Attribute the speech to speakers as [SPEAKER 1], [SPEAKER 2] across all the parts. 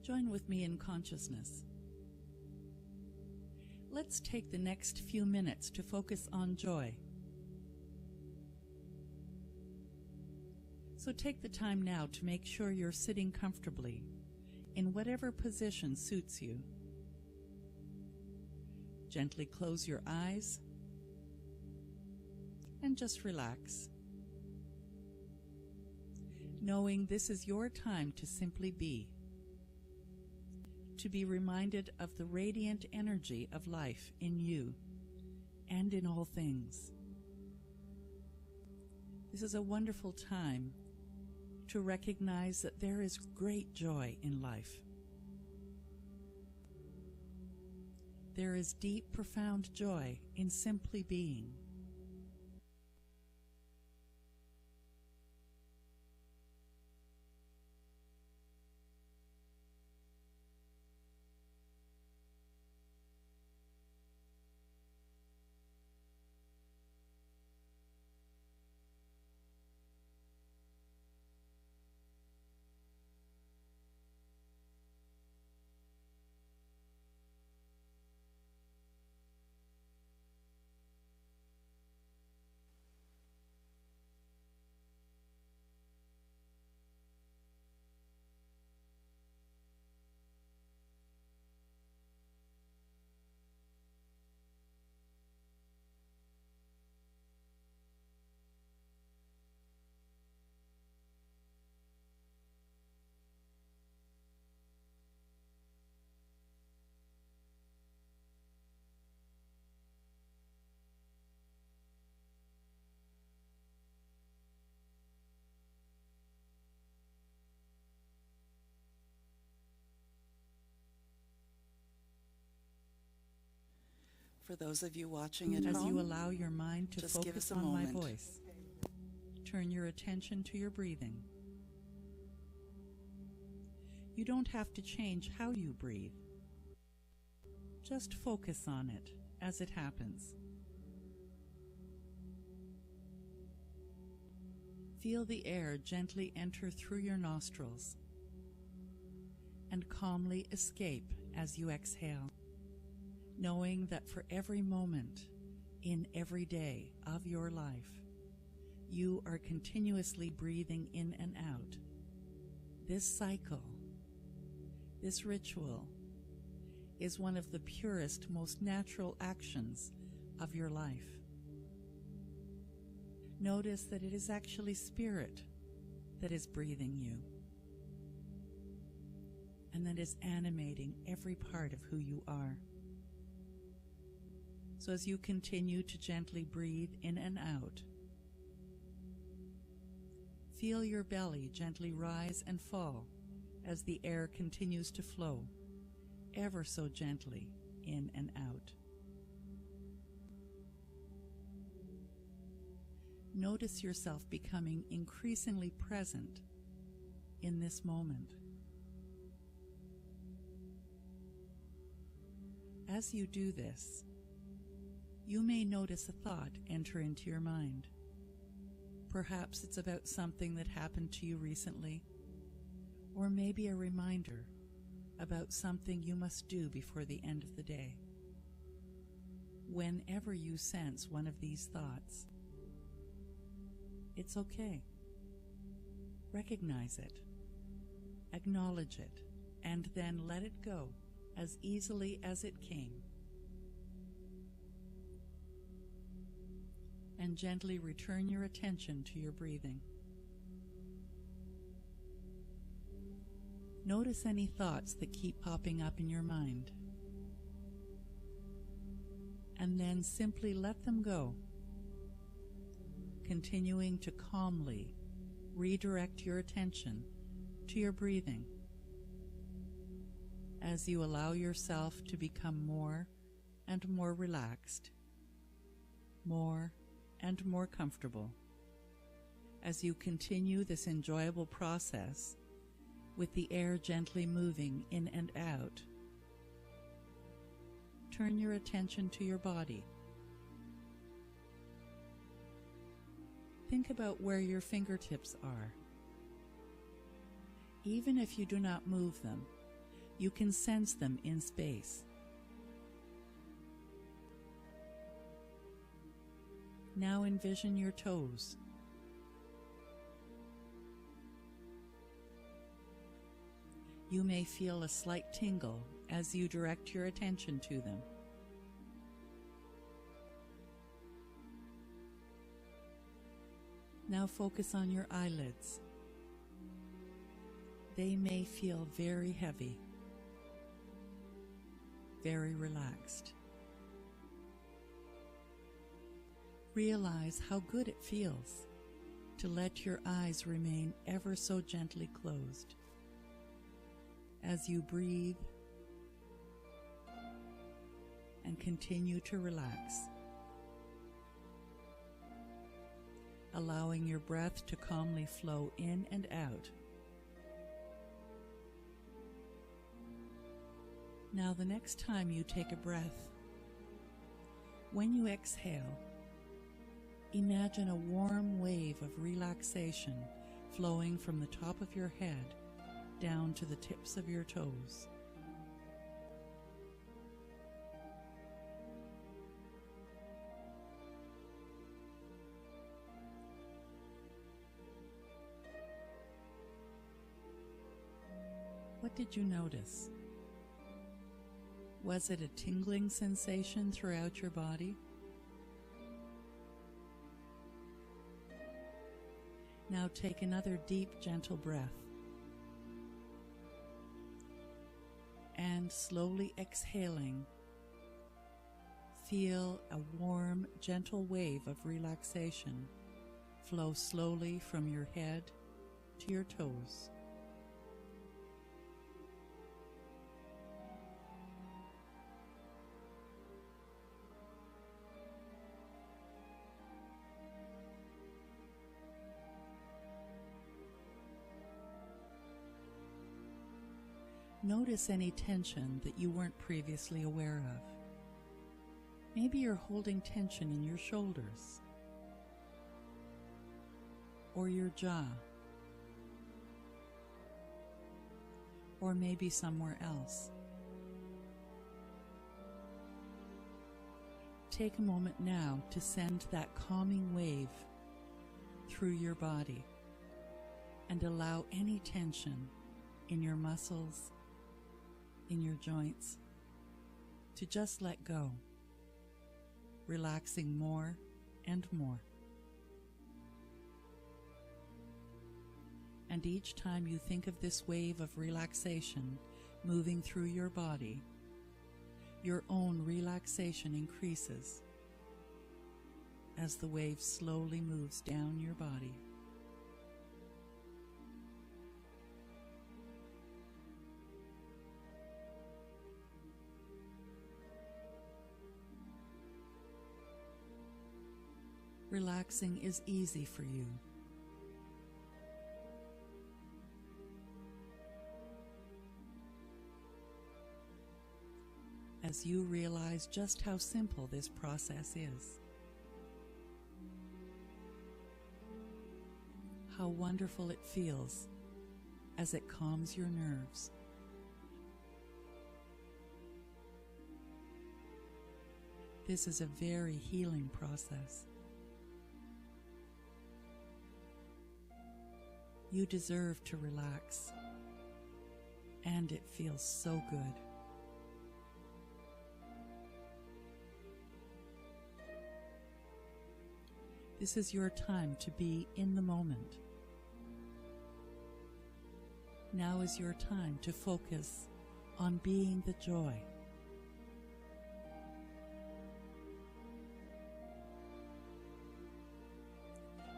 [SPEAKER 1] Join with me in consciousness. Let's take the next few minutes to focus on joy. So take the time now to make sure you're sitting comfortably in whatever position suits you. Gently close your eyes and just relax, knowing this is your time to simply be, to be reminded of the radiant energy of life in you and in all things. This is a wonderful time to recognize that there is great joy in life. There is deep, profound joy in simply being.
[SPEAKER 2] For those of you watching at
[SPEAKER 1] As
[SPEAKER 2] home,
[SPEAKER 1] you allow your mind to
[SPEAKER 2] just give
[SPEAKER 1] focus
[SPEAKER 2] us a
[SPEAKER 1] on my
[SPEAKER 2] moment.
[SPEAKER 1] voice, turn your attention to your breathing. You don't have to change how you breathe. Just focus on it as it happens. Feel the air gently enter through your nostrils and calmly escape as you exhale, knowing that for every moment in every day of your life, you are continuously breathing in and out. This cycle, this ritual, is one of the purest, most natural actions of your life. Notice that it is actually spirit that is breathing you, and that is animating every part of who you are. So as you continue to gently breathe in and out, feel your belly gently rise and fall as the air continues to flow, ever so gently, in and out. Notice yourself becoming increasingly present in this moment. As you do this, you may notice a thought enter into your mind. Perhaps it's about something that happened to you recently, or maybe a reminder about something you must do before the end of the day. Whenever you sense one of these thoughts, it's okay. Recognize it, acknowledge it, and then let it go as easily as it came. And gently return your attention to your breathing. Notice any thoughts that keep popping up in your mind, and then simply let them go, continuing to calmly redirect your attention to your breathing as you allow yourself to become more and more relaxed, more and more comfortable, as you continue this enjoyable process with the air gently moving in and out. Turn your attention to your body. Think about where your fingertips are. Even if you do not move them, You can sense them in space. Now envision your toes. You may feel a slight tingle as you direct your attention to them. Now focus on your eyelids. They may feel very heavy, very relaxed. Realize how good it feels to let your eyes remain ever so gently closed as you breathe and continue to relax, allowing your breath to calmly flow in and out. Now, the next time you take a breath, when you exhale, imagine a warm wave of relaxation flowing from the top of your head down to the tips of your toes. What did you notice? Was it a tingling sensation throughout your body? Now take another deep, gentle breath. And slowly exhaling, feel a warm, gentle wave of relaxation flow slowly from your head to your toes. Notice any tension that you weren't previously aware of. Maybe you're holding tension in your shoulders or your jaw, or maybe somewhere else. Take a moment now to send that calming wave through your body and allow any tension in your muscles, in your joints, to just let go, relaxing more and more. And each time you think of this wave of relaxation moving through your body, your own relaxation increases as the wave slowly moves down your body. Relaxing is easy for you. As you realize just how simple this process is. How wonderful it feels as it calms your nerves. This is a very healing process. You deserve to relax, and it feels so good. This is your time to be in the moment. Now is your time to focus on being the joy.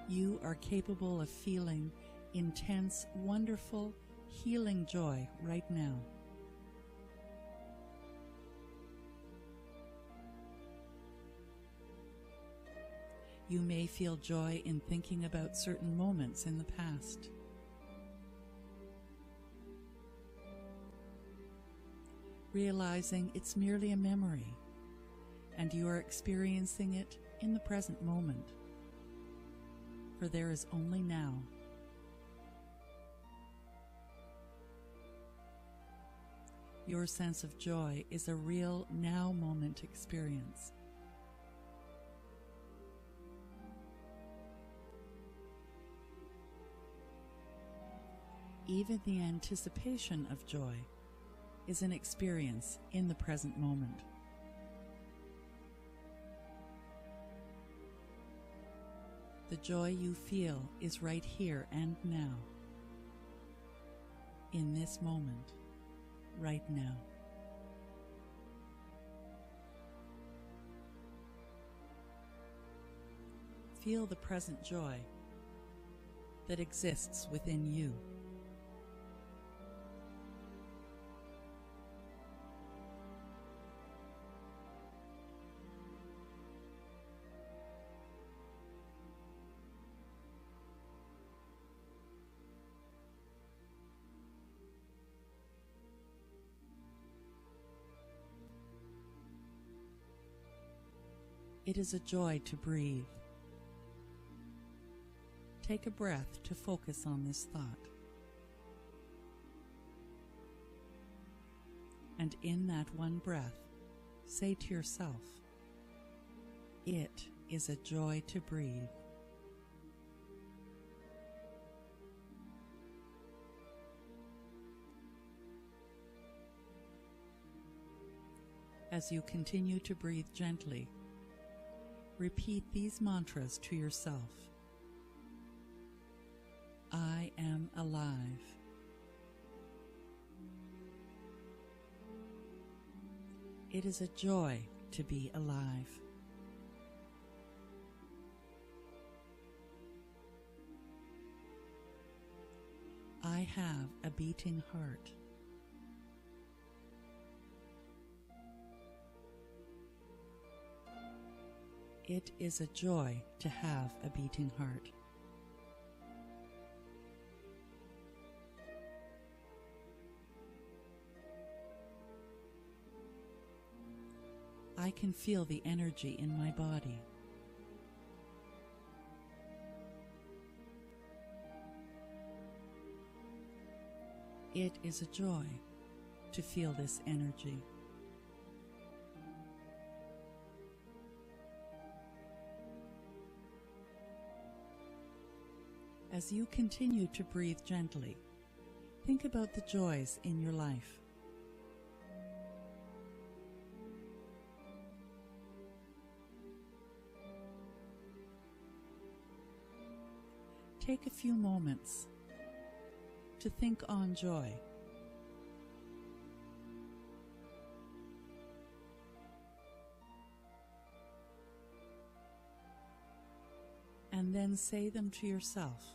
[SPEAKER 1] You are capable of feeling intense, wonderful, healing joy right now. You may feel joy in thinking about certain moments in the past. Realizing it's merely a memory, and you are experiencing it in the present moment, for there is only now. Your sense of joy is a real now moment experience. Even the anticipation of joy is an experience in the present moment. The joy you feel is right here and now, in this moment, right now. Feel the present joy that exists within you. It is a joy to breathe. Take a breath to focus on this thought. And in that one breath, say to yourself, "It is a joy to breathe." As you continue to breathe gently, repeat these mantras to yourself. I am alive. It is a joy to be alive. I have a beating heart. It is a joy to have a beating heart. I can feel the energy in my body. It is a joy to feel this energy. As you continue to breathe gently, think about the joys in your life. Take a few moments to think on joy. And then say them to yourself.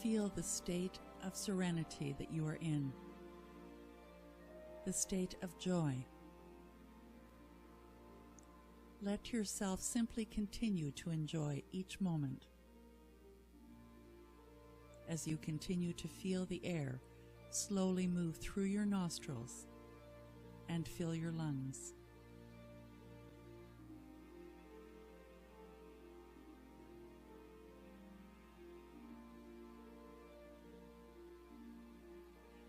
[SPEAKER 1] Feel the state of serenity that you are in, the state of joy. Let yourself simply continue to enjoy each moment as you continue to feel the air slowly move through your nostrils and fill your lungs.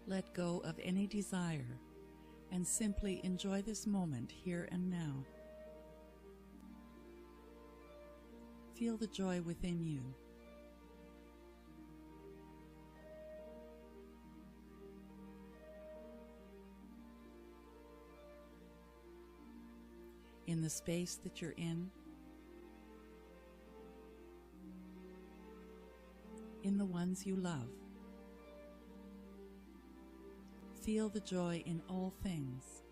[SPEAKER 1] Let go of any desire and simply enjoy this moment here and now. Feel the joy within you. In the space that you're in the ones you love. Feel the joy in all things.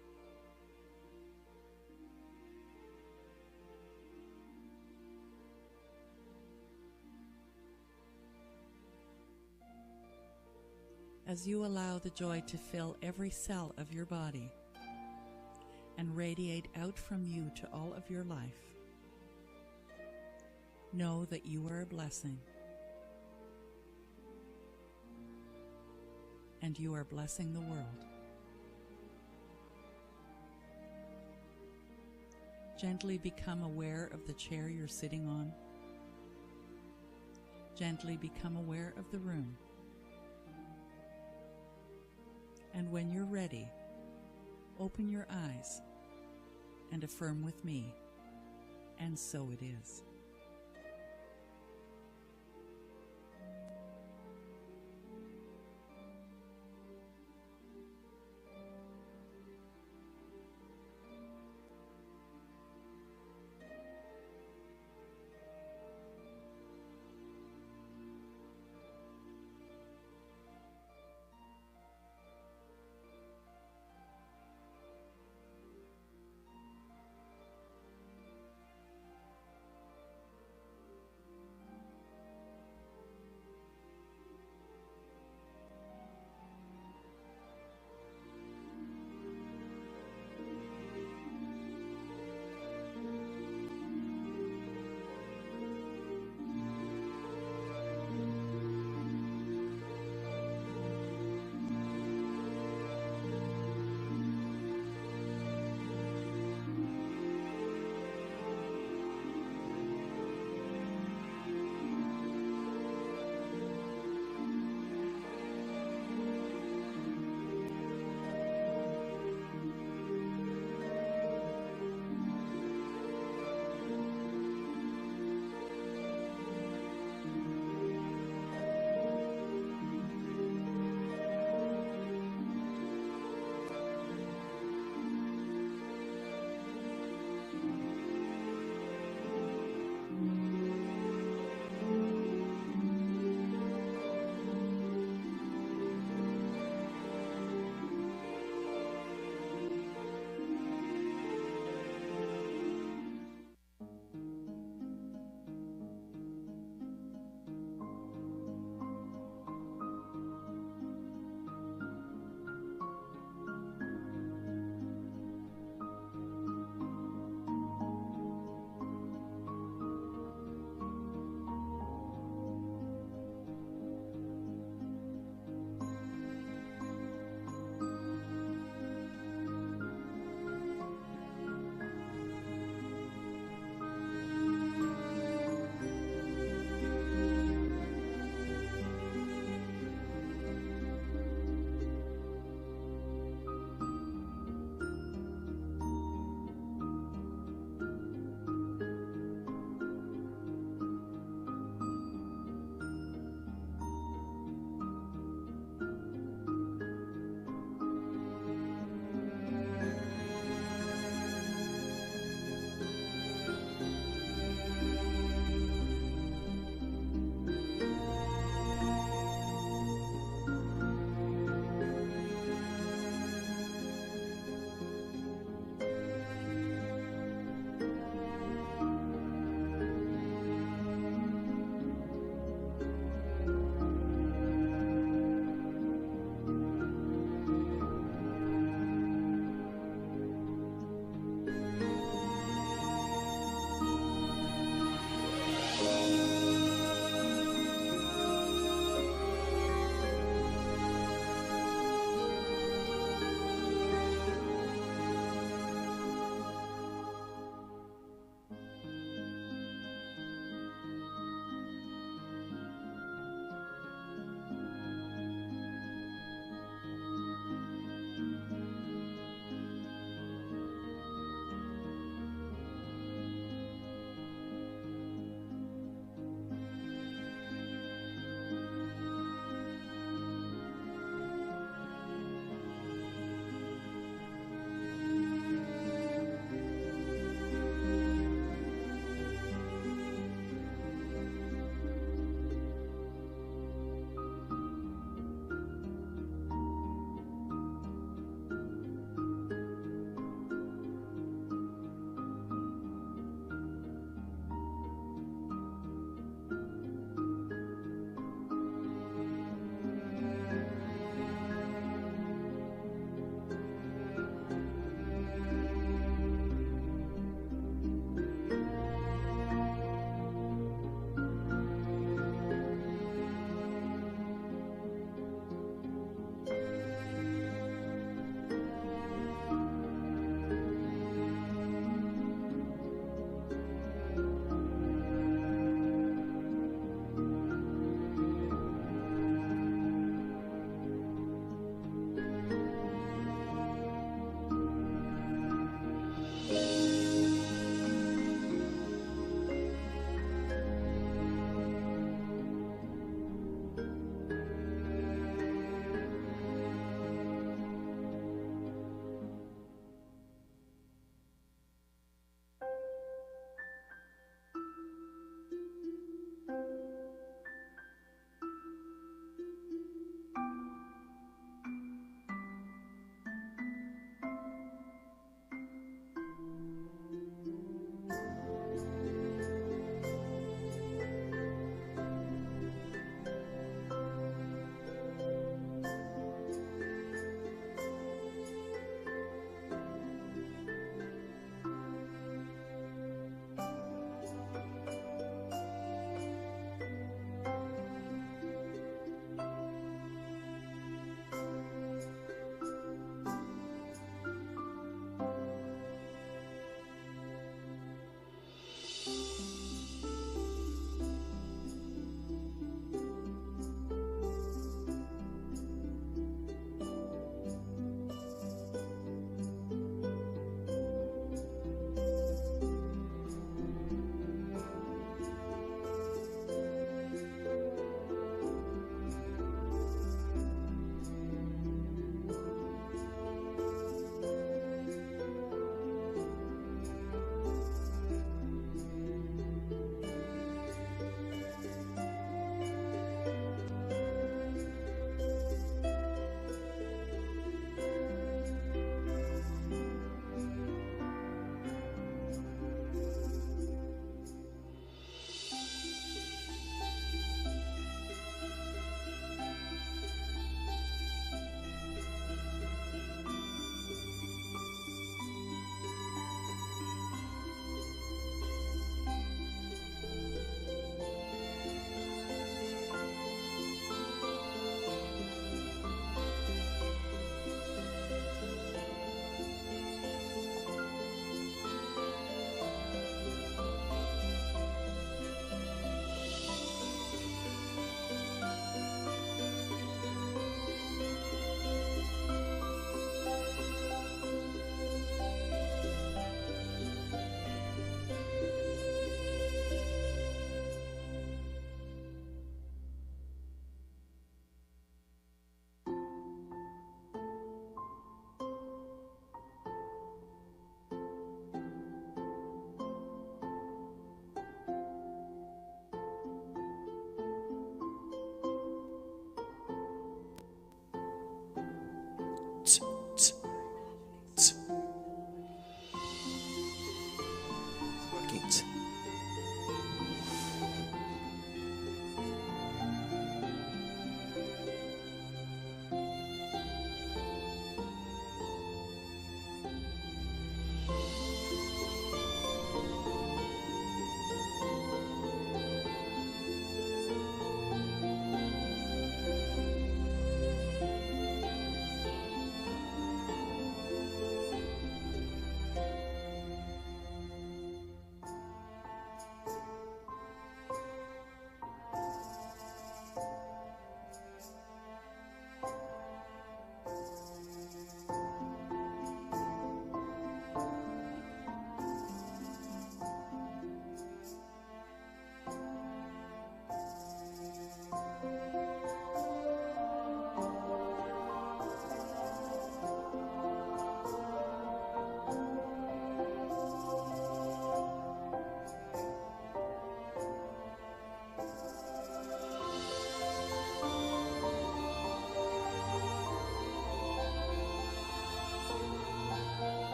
[SPEAKER 1] as you allow the joy to fill every cell of your body and radiate out from you to all of your life, know that you are a blessing, and you are blessing the world. Gently become aware of the chair you're sitting on. Gently become aware of the room. And when you're ready, open your eyes and affirm with me, and so it is.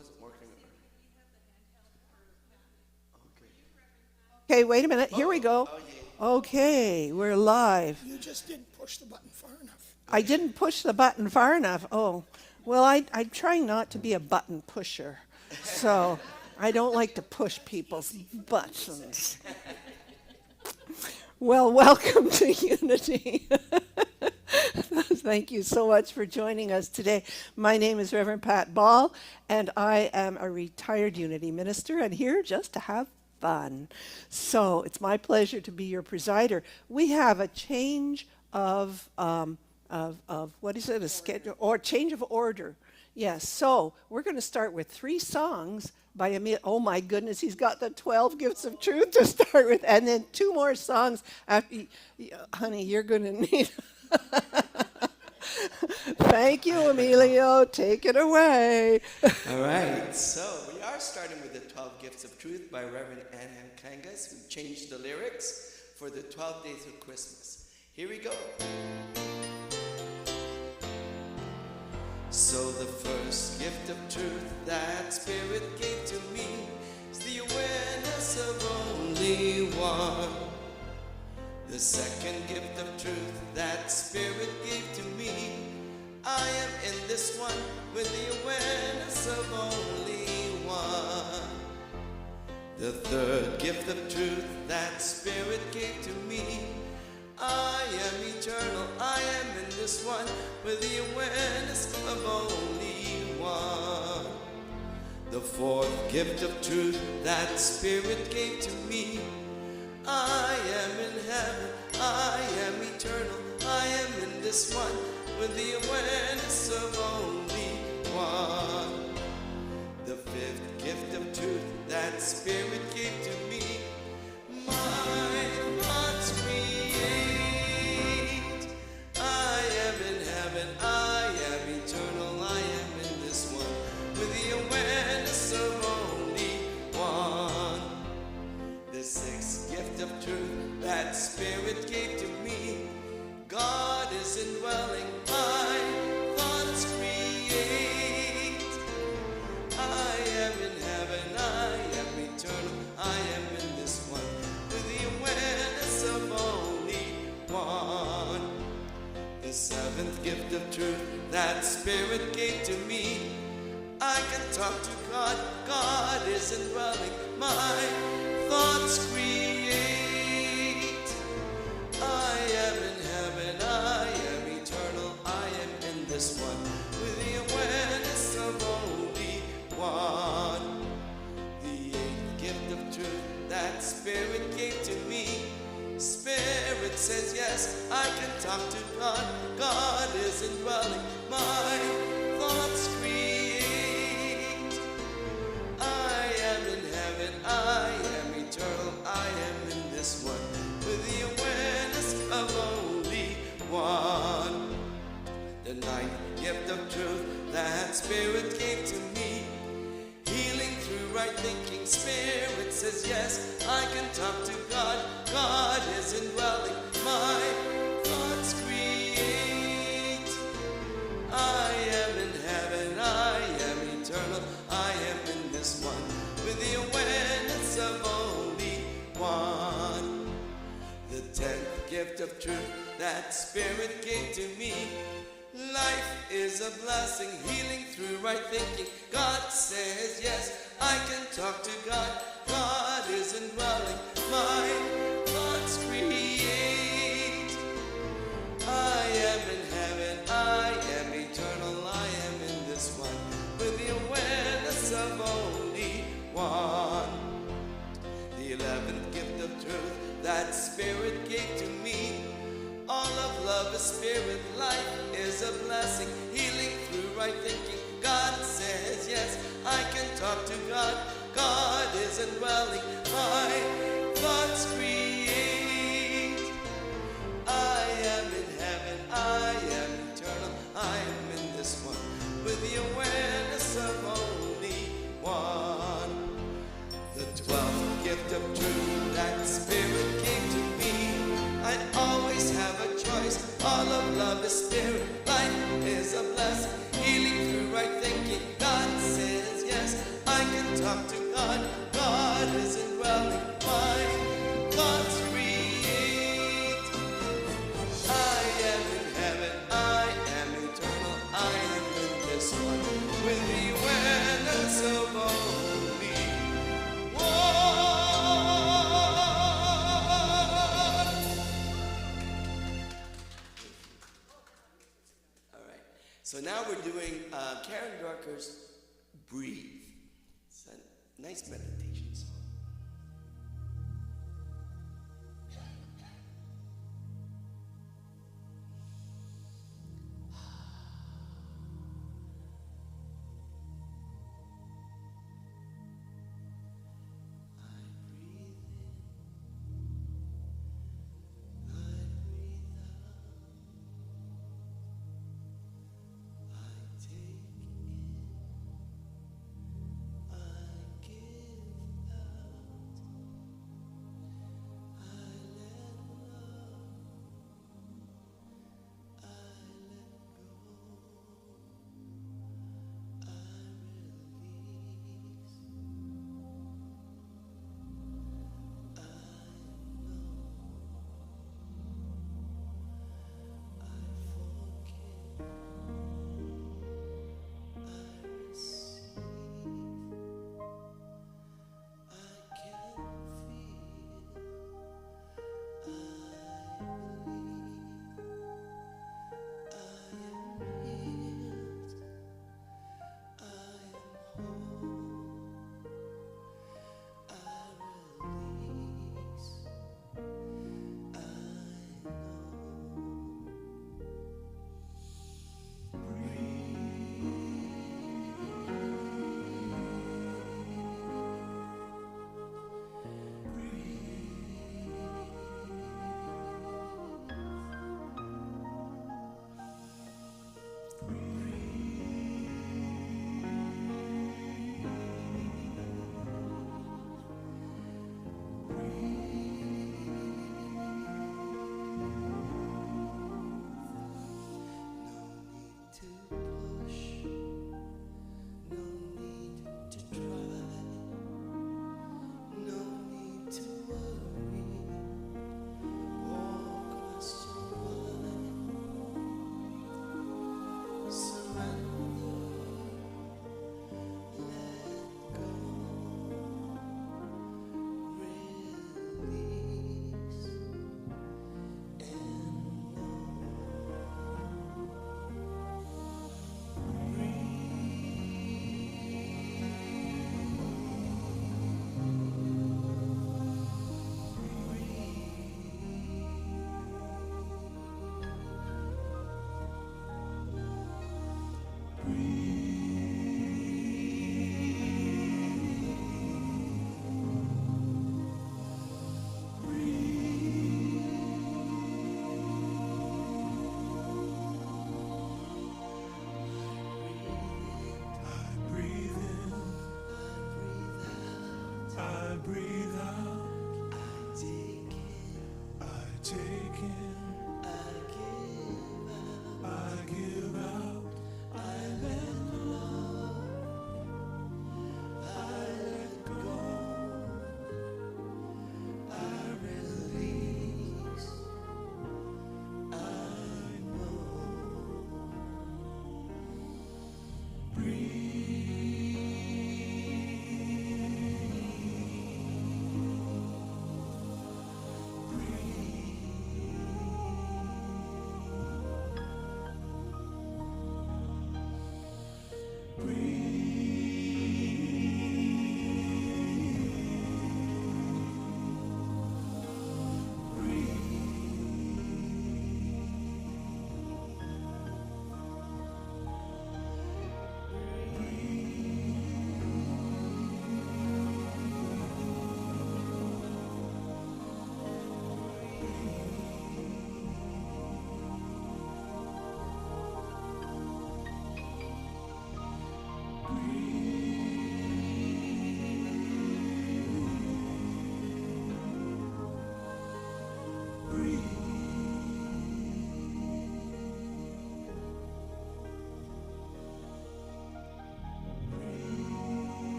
[SPEAKER 3] wasn't working. Okay.
[SPEAKER 4] Okay, wait a minute. Here we go.
[SPEAKER 3] Oh, yeah.
[SPEAKER 4] Okay, we're live.
[SPEAKER 5] You just didn't push the button far enough.
[SPEAKER 4] I didn't push the button far enough. Oh, well, I'm trying not to be a button pusher. So I don't like to push people's buttons. Well, welcome to Unity. Thank you so much for joining us today. My name is Reverend Pat Ball, and I am a retired Unity minister and here just to have fun. So it's my pleasure to be your presider. We have a change of what is it, a schedule, or change of order. Yes, so we're going to start with 3 songs by Emil. Oh my goodness, he's got the 12 Gifts of Truth to start with, and then 2 more songs after. Honey, you're going to need. Thank you, Emilio. Take it away.
[SPEAKER 3] All right, so we are starting with the 12 Gifts of Truth by Reverend Ann Kangas, who changed the lyrics for the 12 days of Christmas. Here we go. So the first gift of truth that Spirit gave to me is the awareness of only one. The second gift of truth that Spirit gave to me, I am in this one with the awareness of only one. The third gift of truth that Spirit gave to me, I am eternal, I am in this one with the awareness of only one. The fourth gift of truth that Spirit gave to me, I am in heaven, I am eternal, I am in this one with the awareness of only one. The fifth gift of truth that Spirit gave to me, my thoughts create. I am in heaven, I am eternal, I am in this one with the awareness of only one. The sixth gift of truth that Spirit gave to me, God is indwelling, my thoughts create. I am in heaven, I am eternal, I am in this one with the awareness of only one. The seventh gift of truth that Spirit gave to me, I can talk to God, God is indwelling, my thoughts create. I am in heaven, I am eternal, I am in this one with the awareness of only one. The eighth gift of truth that Spirit gave to me, Spirit says yes, I can talk to God, God is indwelling, my thoughts create. I am in heaven, I am eternal, I am in this one with the awareness of only one. The ninth gift of truth that Spirit gave to me, healing through right thinking, Spirit says yes, I can talk to God, God is indwelling, my thoughts create. I am in heaven, I am eternal, I am in this one with the awareness of only one. The 10th gift of truth that Spirit gave to me, life is a blessing, healing through right thinking, God says yes, I can talk to God, God is indwelling, my thoughts create. I am in heaven, I am eternal, I am in this one with the awareness of only one. The 11th gift of truth that Spirit gave to me, all of love is spirit, life is a blessing, healing through right thinking, God says yes, I can talk to God, God is indwelling, my thoughts create. I am in heaven, I am eternal, I am in this one with the awareness of only one. The 12th gift of truth that Spirit gave to me, I always have a choice, all of love is spirit, life is a blessing, healing through right thinking, God says yes, talk to God. God is indwelling my thoughts create. I am in heaven, I am eternal, I am in this one with the awareness of only one. All right. So now we're doing Karen Dorker's Breathe. It's a nice meditation song.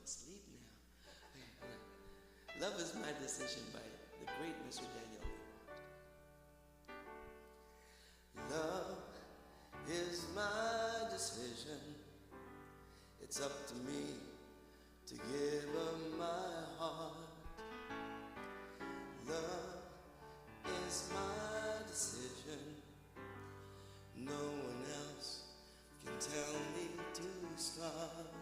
[SPEAKER 3] asleep now. Love is My Decision by the great Mr. Daniel. Love is my decision. It's up to me to give her my heart. Love is my decision. No one else can tell me to start.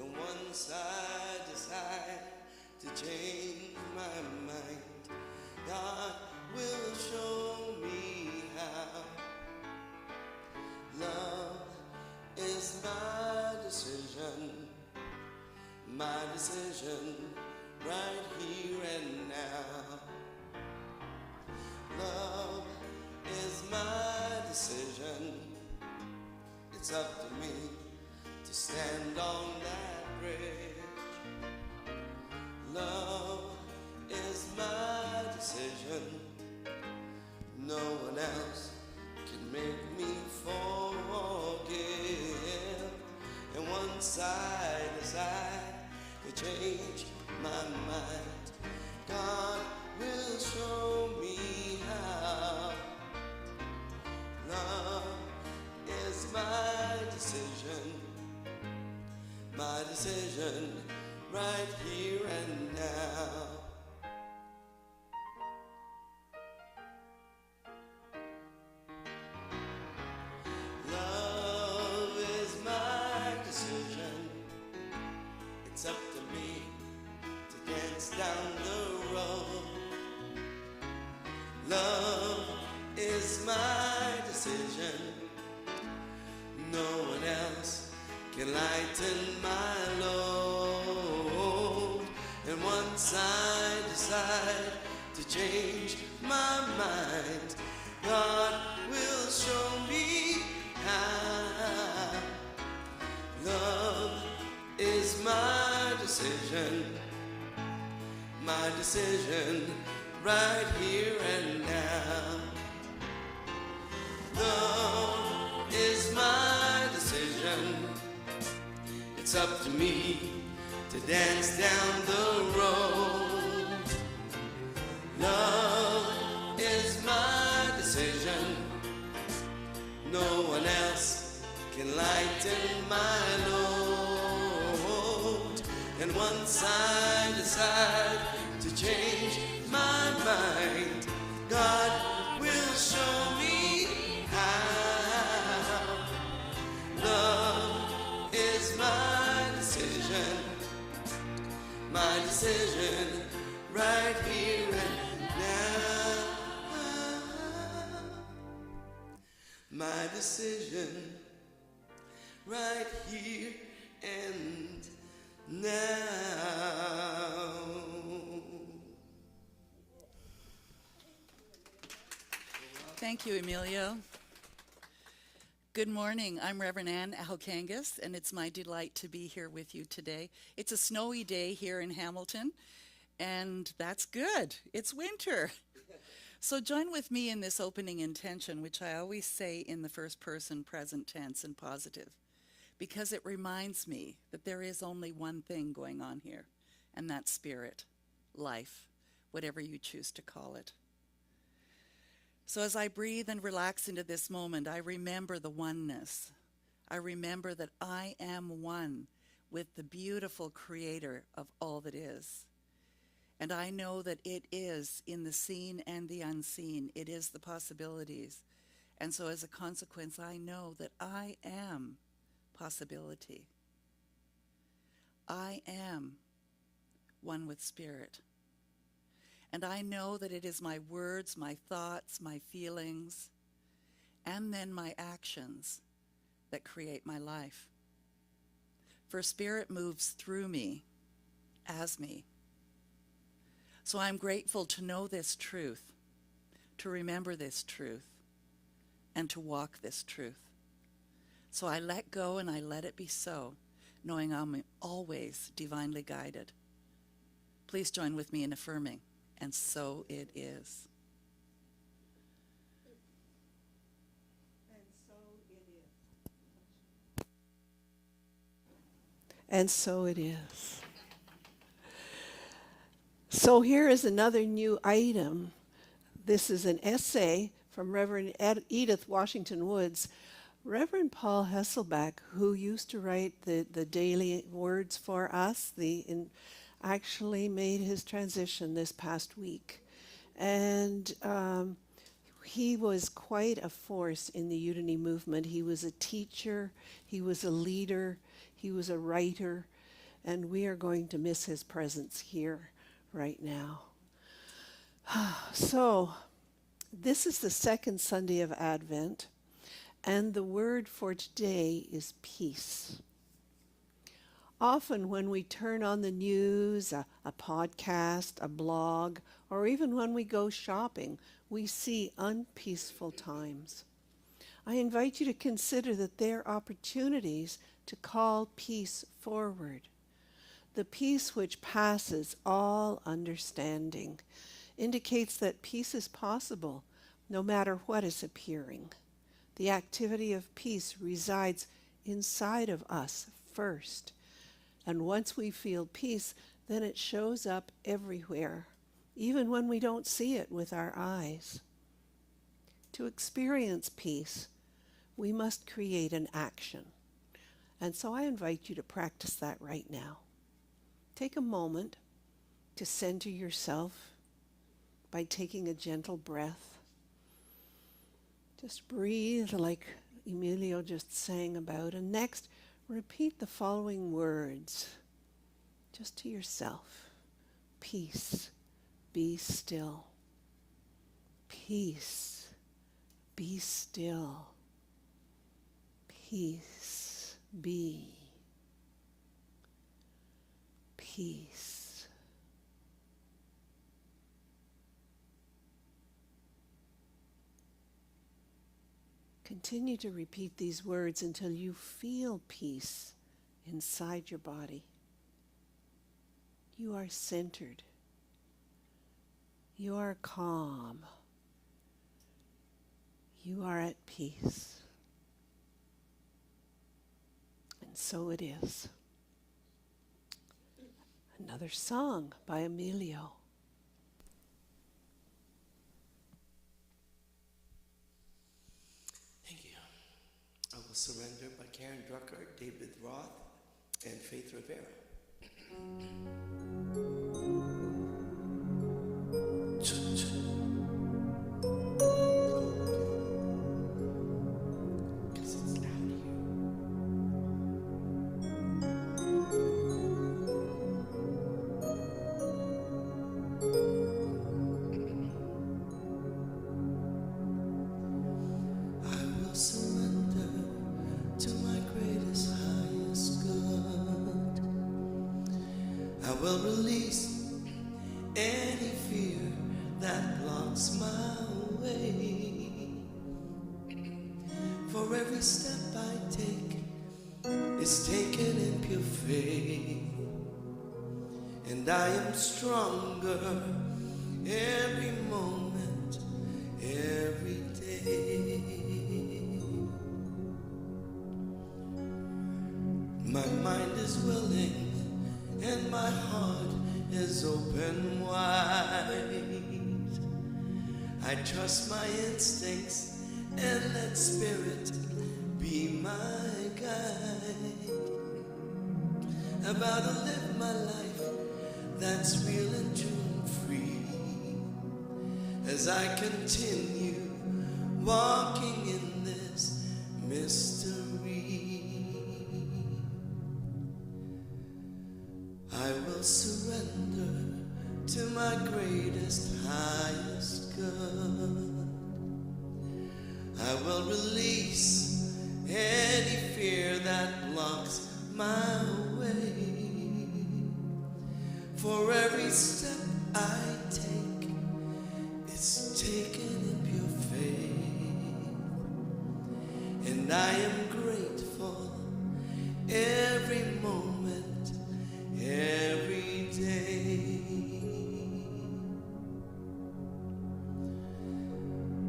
[SPEAKER 3] And once I decide to change my mind, God will show me how. Love is my decision, right here and now. Love is my decision. It's up to me to stand on that bridge. Love is my decision. No one else can make me forgive. And once I decide to change my mind, God will show me how. Love is my decision, right here and now. Love is my decision. It's up to me to dance down the road. Love is my decision. No one else can lighten my load. And once I decide to change my mind, God will show me how. Love is my decision, right here and now. Love is my decision. It's up to me to dance down the road. Love is my decision. No one else can lighten my load. And once I decide to change my mind, God will show me how. Love is my decision, right here and now. My decision, right here and now.
[SPEAKER 2] Thank you, Emilio. Good morning. I'm Reverend Ann Alkangas, and it's my delight to be here with you today. It's a snowy day here in Hamilton, and that's good. It's winter. So join with me in this opening intention, which I always say in the first person present tense and positive, because it reminds me that there is only one thing going on here, and that's spirit, life, whatever you choose to call it. So as I breathe and relax into this moment, I remember the oneness. I remember that I am one with the beautiful creator of all that is. And I know that it is in the seen and the unseen. It is the possibilities. And so as a consequence, I know that I am possibility. I am one with spirit. And I know that it is my words, my thoughts, my feelings, and then my actions that create my life. For spirit moves through me, as me. So I'm grateful to know this truth, to remember this truth, and to walk this truth. So I let go and I let it be so, knowing I'm always divinely guided. Please join with me in affirming. And so it is.
[SPEAKER 4] And so it is. So here is another new item. This is an essay from Reverend Edith Washington Woods. Reverend Paul Hesselback, who used to write the daily words for us, actually made his transition this past week. And he was quite a force in the Unity movement. He was a teacher, he was a leader, he was a writer, and we are going to miss his presence here right now. So, this is the second Sunday of Advent, and the word for today is peace. Often when we turn on the news, a podcast, a blog, or even when we go shopping, we see unpeaceful times. I invite you to consider that there are opportunities to call peace forward. The peace which passes all understanding indicates that peace is possible no matter what is appearing. The activity of peace resides inside of us first. And once we feel peace, then it shows up everywhere, even when we don't see it with our eyes. To experience peace, we must create an action. And so I invite you to practice that right now. Take a moment to center yourself by taking a gentle breath. Just breathe like Emilio just sang about. And next, repeat the following words just to yourself. Peace, be still. Peace, be still. Peace, be. Peace. Continue to repeat these words until you feel peace inside your body. You are centered. You are calm. You are at peace. And so it is. Another song by Emilio.
[SPEAKER 3] Thank you. I Will Surrender by Karen Drucker, David Roth, and Faith Rivera. Because it's loud here. I will surrender to my greatest, highest good. I will release any fear that blocks my way. For every step I take is taken in pure faith, and I am stronger every moment, every day. My mind is willing and my heart is open wide. I trust my instincts and let spirit be my guide. About to live my life that's real and true and free, as I continue walking in this mystery. I will surrender to my greatest, highest good. I will release any fear that blocks my way. For every step I take, it's taken in pure faith, and I am grateful every moment, every day.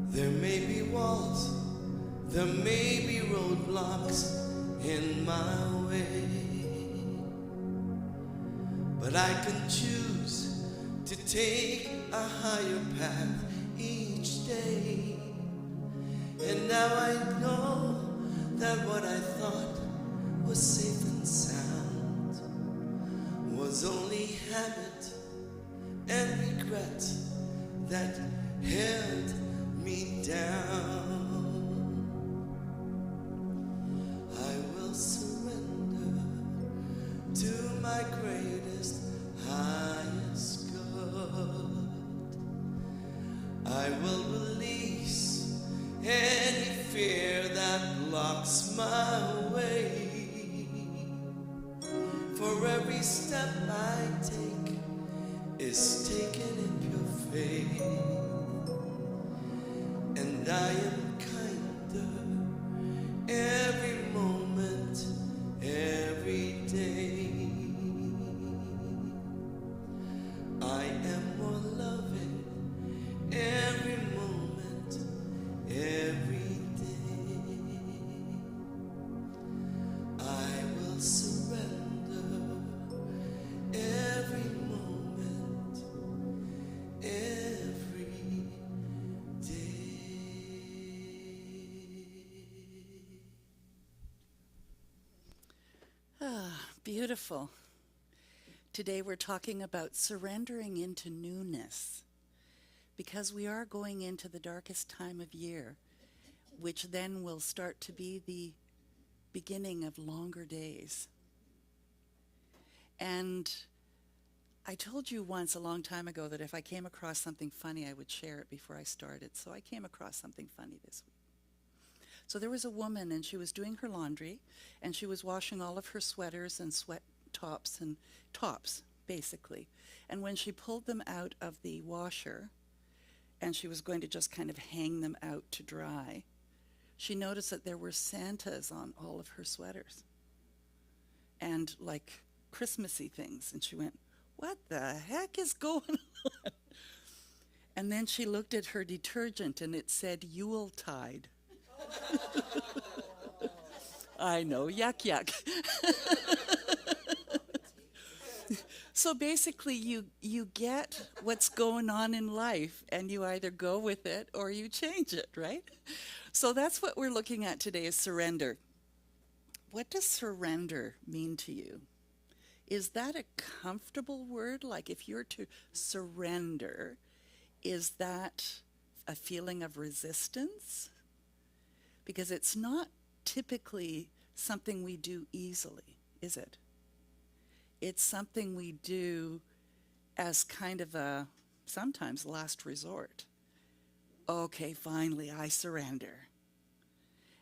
[SPEAKER 3] There may be walls, there may be roadblocks in my way, But I can choose to take a higher path each day. And now I know that what I thought was safe and sound was only habit and regret that held me down. I will surrender to my greatest, highest good. I will release any fear that blocks my way. For every step I take is taken in pure faith, and I am kinder every moment, every day. I am more loving every moment, every day. I will surrender every moment, every day.
[SPEAKER 2] Beautiful. Today we're talking about surrendering into newness, because we are going into the darkest time of year, which then will start to be the beginning of longer days. And I told you once a long time ago that if I came across something funny, I would share it before I started. So I came across something funny this week. So there was a woman, and she was doing her laundry, and she was washing all of her sweaters and sweat tops and tops, basically. And when she pulled them out of the washer, and she was going to just kind of hang them out to dry, she noticed that there were Santas on all of her sweaters, and like Christmassy things. And she went, "What the heck is going on?" And then she looked at her detergent, and it said Yuletide. I know, yuck, yuck. So basically, you get what's going on in life, and you either go with it or you change it, right? So that's what we're looking at today, is surrender. What does surrender mean to you? Is that a comfortable word? Like, if you're to surrender, is that a feeling of resistance? Because it's not typically something we do easily, is it? It's something we do as kind of a, sometimes, last resort. Okay, finally, I surrender.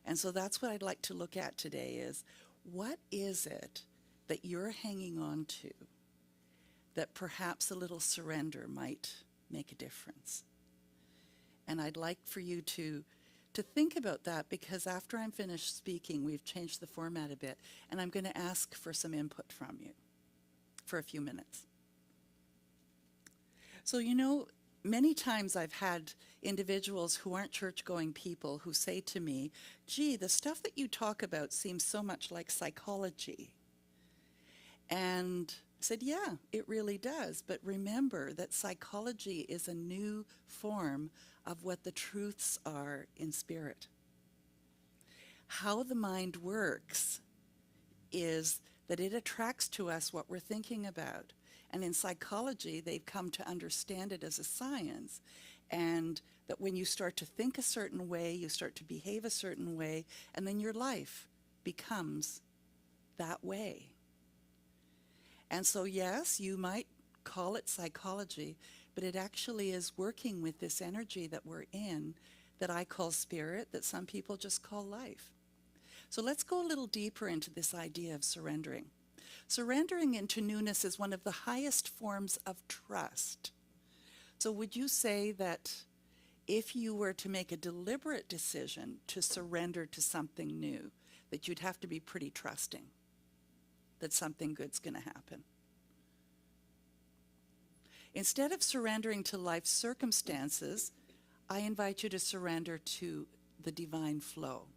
[SPEAKER 2] And so that's what I'd like to look at today, is what is it that you're hanging on to that perhaps a little surrender might make a difference? And I'd like for you to think about that, because after I'm finished speaking, we've changed the format a bit, and I'm going to ask for some input from you for a few minutes. So, many times I've had individuals who aren't church-going people who say to me, "Gee, the stuff that you talk about seems so much like psychology." And I said, yeah, it really does. But remember that psychology is a new form of what the truths are in spirit. How the mind works is that it attracts to us what we're thinking about. And in psychology, they've come to understand it as a science. And that when you start to think a certain way, you start to behave a certain way, and then your life becomes that way. And so, yes, you might call it psychology, but it actually is working with this energy that we're in, that I call spirit, that some people just call life. So let's go a little deeper into this idea of surrendering. Surrendering into newness is one of the highest forms of trust. So would you say that if you were to make a deliberate decision to surrender to something new, that you'd have to be pretty trusting that something good's going to happen? Instead of surrendering to life's circumstances, I invite you to surrender to the divine flow.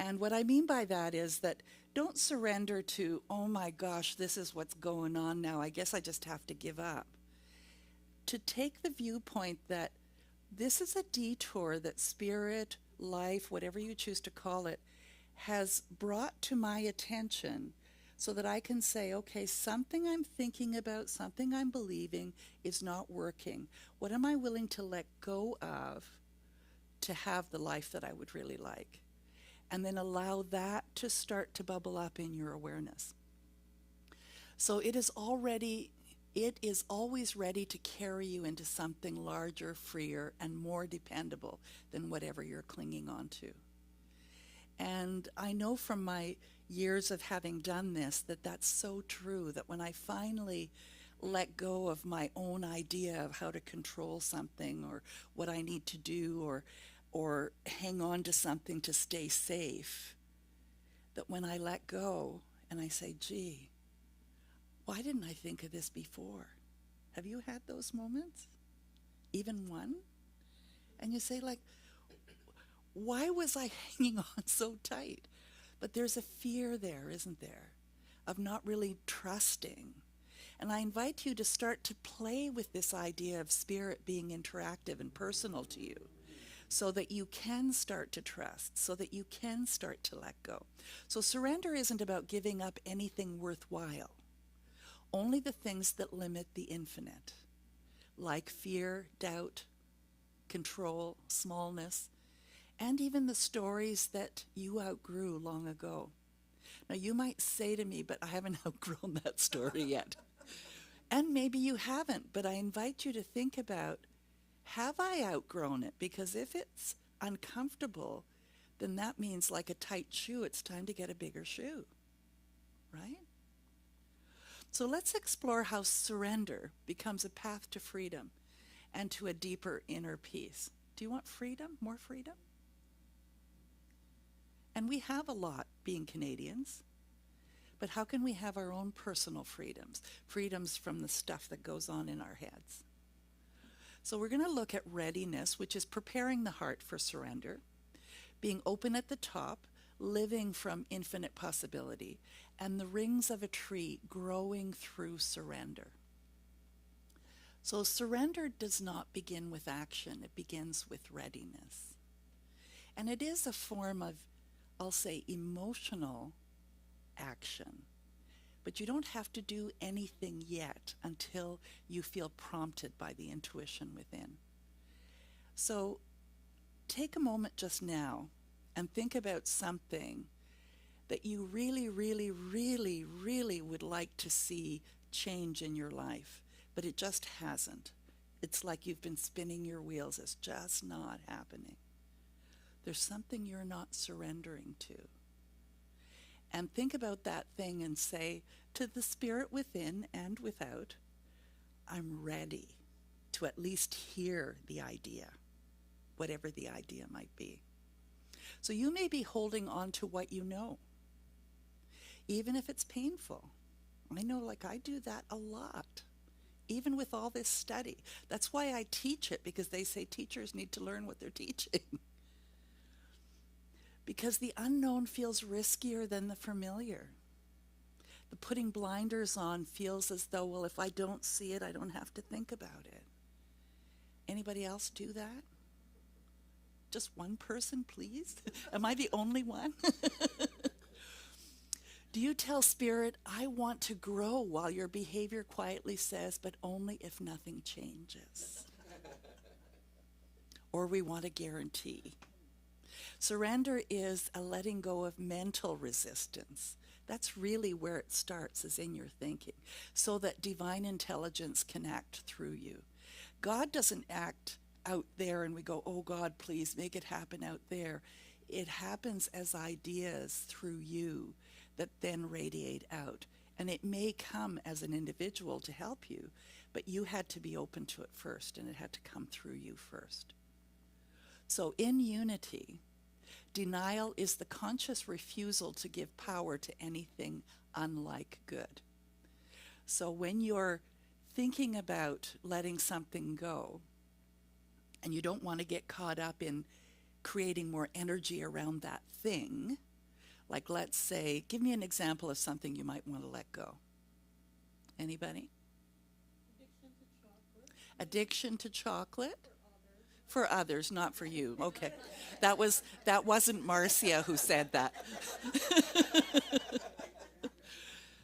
[SPEAKER 2] And what I mean by that is that don't surrender to, oh my gosh, this is what's going on now. I guess I just have to give up. To take the viewpoint that this is a detour that spirit, life, whatever you choose to call it, has brought to my attention so that I can say, okay, something I'm thinking about, something I'm believing is not working. What am I willing to let go of to have the life that I would really like? And then allow that to start to bubble up in your awareness. So it is always ready to carry you into something larger, freer, and more dependable than whatever you're clinging on to. And I know from my years of having done this that that's so true, that when I finally let go of my own idea of how to control something or what I need to do or hang on to something to stay safe, that when I let go and I say, gee, why didn't I think of this before? Have you had those moments? Even one? And you say, like, why was I hanging on so tight? But there's a fear there, isn't there, of not really trusting. And I invite you to start to play with this idea of spirit being interactive and personal to you, so that you can start to trust, so that you can start to let go. So surrender isn't about giving up anything worthwhile, only the things that limit the infinite, like fear, doubt, control, smallness, and even the stories that you outgrew long ago. Now you might say to me, but I haven't outgrown that story yet. And maybe you haven't, but I invite you to think about, have I outgrown it? Because if it's uncomfortable, then that means, like a tight shoe, it's time to get a bigger shoe, right? So let's explore how surrender becomes a path to freedom and to a deeper inner peace. Do you want freedom? More freedom? And we have a lot being Canadians. But how can we have our own personal freedoms? Freedoms from the stuff that goes on in our heads. So we're going to look at readiness, which is preparing the heart for surrender, being open at the top, living from infinite possibility, and the rings of a tree growing through surrender. So surrender does not begin with action, it begins with readiness. And it is a form of, I'll say, emotional action. But you don't have to do anything yet until you feel prompted by the intuition within. So take a moment just now and think about something that you really, really, really, really would like to see change in your life, but it just hasn't. It's like you've been spinning your wheels. It's just not happening. There's something you're not surrendering to. And think about that thing and say to the spirit within and without, I'm ready to at least hear the idea, whatever the idea might be. So you may be holding on to what you know, even if it's painful. I know, like, I do that a lot, even with all this study. That's why I teach it, because they say teachers need to learn what they're teaching. Because the unknown feels riskier than the familiar. The putting blinders on feels as though, well, if I don't see it, I don't have to think about it. Anybody else do that? Just one person, please? Am I the only one? Do you tell spirit, I want to grow, while your behavior quietly says, but only if nothing changes? Or we want a guarantee. Surrender is a letting go of mental resistance. That's really where it starts, is in your thinking, so that divine intelligence can act through you. God doesn't act out there and we go, oh God, please make it happen out there. It happens as ideas through you that then radiate out. And it may come as an individual to help you, but you had to be open to it first, and it had to come through you first. So in unity, denial is the conscious refusal to give power to anything unlike good. So when you're thinking about letting something go, and you don't want to get caught up in creating more energy around that thing, Like, let's say, give me an example of something you might want to let go. Anybody? Addiction to chocolate? For others, not for you. Okay. That wasn't Marcia who said that.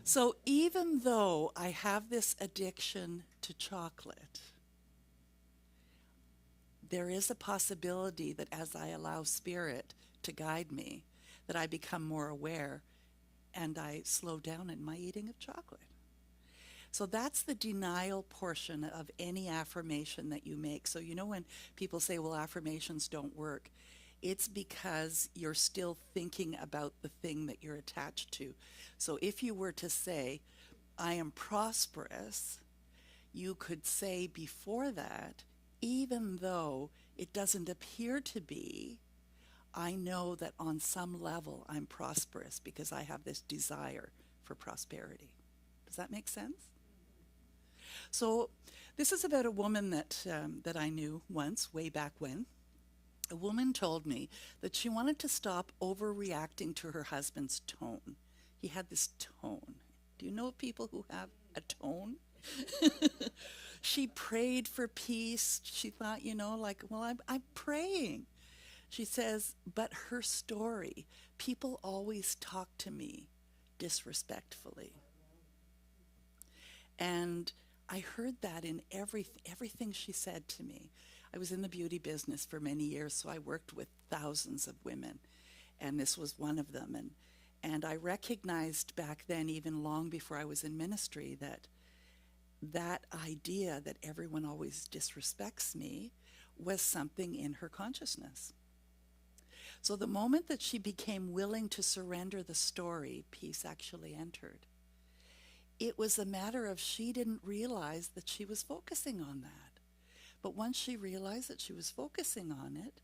[SPEAKER 2] So even though I have this addiction to chocolate, there is a possibility that as I allow Spirit to guide me, that I become more aware and I slow down in my eating of chocolate. So that's the denial portion of any affirmation that you make. So you know when people say, well, affirmations don't work, it's because you're still thinking about the thing that you're attached to. So if you were to say, I am prosperous, you could say before that, even though it doesn't appear to be, I know that on some level I'm prosperous because I have this desire for prosperity. Does that make sense? So this is about a woman that I knew once, way back when. A woman told me that she wanted to stop overreacting to her husband's tone. He had this tone. Do you know people who have a tone? She prayed for peace. She thought, well, I'm praying. She says, but her story, people always talk to me disrespectfully. And I heard that in everything she said to me. I was in the beauty business for many years, so I worked with thousands of women, and this was one of them. And I recognized back then, even long before I was in ministry, that idea that everyone always disrespects me was something in her consciousness. So the moment that she became willing to surrender the story, peace actually entered. It was a matter of she didn't realize that she was focusing on that. But once she realized that she was focusing on it,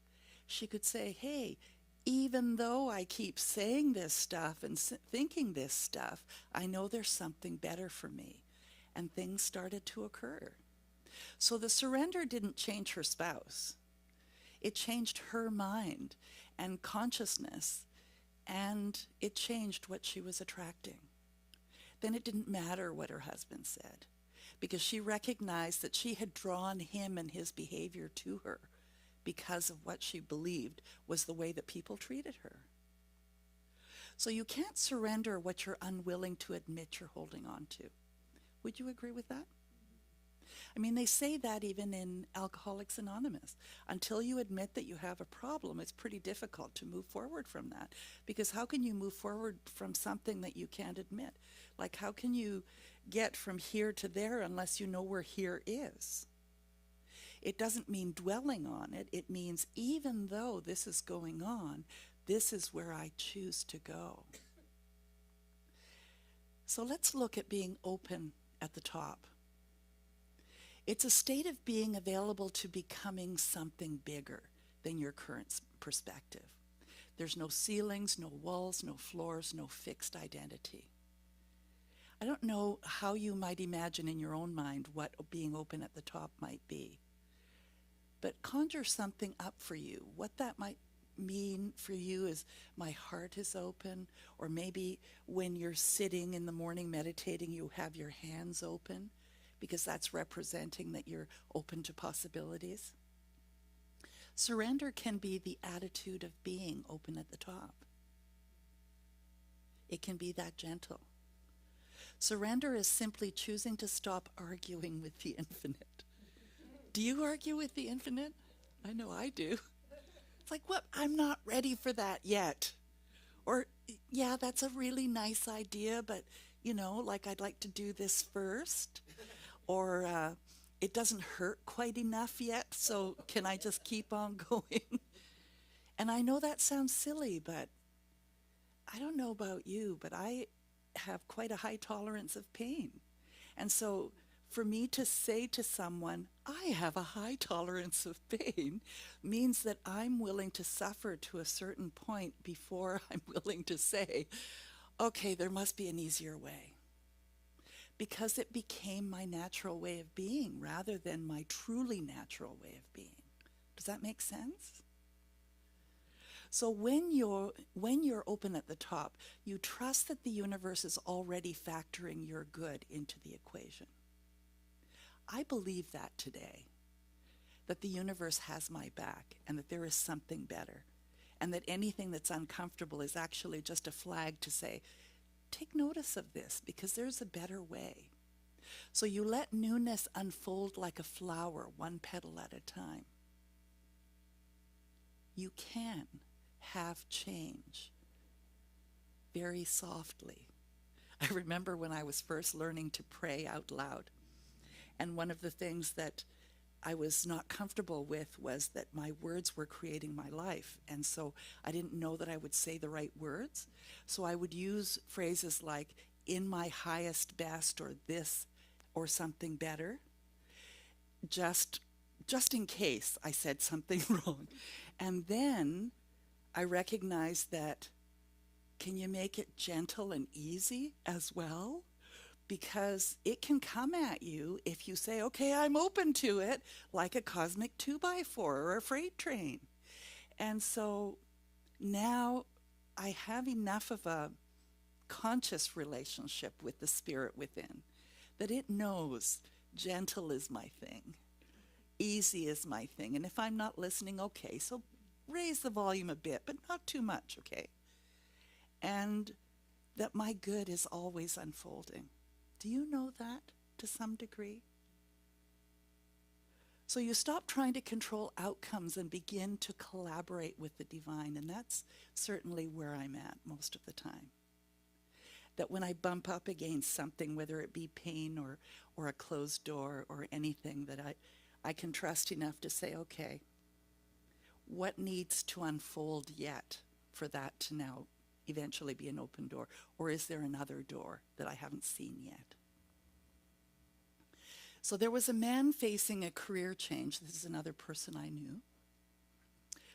[SPEAKER 2] she could say, hey, even though I keep saying this stuff and thinking this stuff, I know there's something better for me. And things started to occur. So the surrender didn't change her spouse. It changed her mind and consciousness, and it changed what she was attracting. Then it didn't matter what her husband said, because she recognized that she had drawn him and his behavior to her because of what she believed was the way that people treated her. So you can't surrender what you're unwilling to admit you're holding on to. Would you agree with that? I mean, they say that even in Alcoholics Anonymous. Until you admit that you have a problem, it's pretty difficult to move forward from that. Because how can you move forward from something that you can't admit? Like, how can you get from here to there unless you know where here is? It doesn't mean dwelling on it. It means even though this is going on, this is where I choose to go. So let's look at being open at the top. It's a state of being available to becoming something bigger than your current perspective. There's no ceilings, no walls, no floors, no fixed identity. I don't know how you might imagine in your own mind what being open at the top might be. But conjure something up for you. What that might mean for you is my heart is open, or maybe when you're sitting in the morning meditating, you have your hands open, because that's representing that you're open to possibilities. Surrender can be the attitude of being open at the top. It can be that gentle. Surrender is simply choosing to stop arguing with the infinite. Do you argue with the infinite? I know I do. It's like, what? I'm not ready for that yet. Or, yeah, that's a really nice idea, but, like I'd like to do this first. Or it doesn't hurt quite enough yet, so can I just keep on going? And I know that sounds silly, but I don't know about you, but I have quite a high tolerance of pain. And so for me to say to someone, I have a high tolerance of pain, means that I'm willing to suffer to a certain point before I'm willing to say, okay, there must be an easier way. Because it became my natural way of being rather than my truly natural way of being. Does that make sense? So when you're open at the top, you trust that the universe is already factoring your good into the equation. I believe that today, that the universe has my back and that there is something better, and that anything that's uncomfortable is actually just a flag to say, take notice of this because there's a better way. So you let newness unfold like a flower, one petal at a time. You can have change very softly. I remember when I was first learning to pray out loud, and one of the things that I was not comfortable with was that my words were creating my life, and so I didn't know that I would say the right words. So I would use phrases like, in my highest best, or this, or something better, just in case I said something wrong. And then I recognized that, can you make it gentle and easy as well? Because it can come at you if you say, okay, I'm open to it, like a cosmic 2x4 or a freight train. And so now I have enough of a conscious relationship with the spirit within that it knows gentle is my thing, easy is my thing. And if I'm not listening, okay, so raise the volume a bit, but not too much, okay? And that my good is always unfolding. Do you know that to some degree? So you stop trying to control outcomes and begin to collaborate with the divine, and that's certainly where I'm at most of the time. That when I bump up against something, whether it be pain or a closed door or anything, that I can trust enough to say, okay, what needs to unfold yet for that to now eventually be an open door? Or is there another door that I haven't seen yet? So there was a man facing a career change. This is another person I knew,